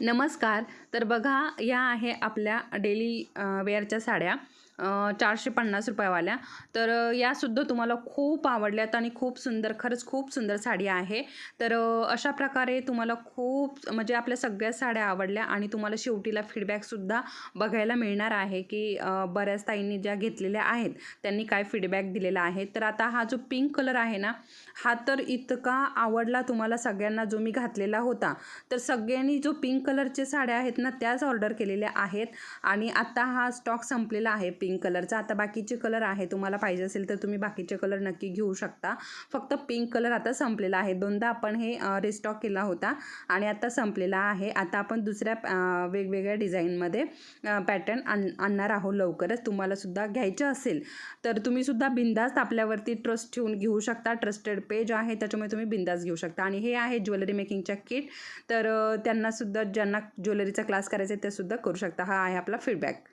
नमस्कार. तर बघा, या आहे आपल्या डेली वेअरच्या साड्या 450 रुपयावाल्या. तर यासुद्धा तुम्हाला खूप आवडल्यात आणि खूप सुंदर, खरंच खूप सुंदर साडी आहे. तर अशा प्रकारे तुम्हाला खूप म्हणजे आपल्या सगळ्या साड्या आवडल्या आणि तुम्हाला शेवटीला फीडबॅकसुद्धा बघायला मिळणार आहे, की बऱ्याच ताईंनी ज्या घेतलेल्या आहेत त्यांनी काय फीडबॅक दिलेला आहे. तर आता हा जो पिंक कलर आहे ना, हा तर इतका आवडला तुम्हाला सगळ्यांना जो मी घातलेला होता. तर सगळ्यांनी जो पिंक कलरच्या साड्या आहेत ना, त्याच ऑर्डर केलेल्या आहेत आणि आता हा स्टॉक संपलेला आहे पिंक कलरचा. आता बाकीचे कलर आहे, तुम्हाला पाहिजे असेल तर तुम्ही बाकीचे कलर नक्की घेऊ शकता. फक्त पिंक कलर आता संपलेला आहे. दोनदा आपण हे रिस्टॉक केला होता आणि आता संपलेला आहे. आता आपण दुसऱ्या वेगवेगळ्या डिझाईनमध्ये पॅटर्न आणणार आहोत लवकरच. तुम्हाला सुद्धा घ्यायचं असेल तर तुम्ही सुद्धा बिंदास्त आपल्यावरती ट्रस्ट ठेवून घेऊ शकता. ट्रस्टेड पेज आहे, त्याच्यामुळे तुम्ही बिंदास्त घेऊ शकता. आणि हे आहे ज्वेलरी मेकिंगच्या किट. तर त्यांनासुद्धा ज्यांना ज्वेलरीचा क्लास करायचा आहे ते सुद्धा करू शकता. हा आहे आपला फीडबॅक.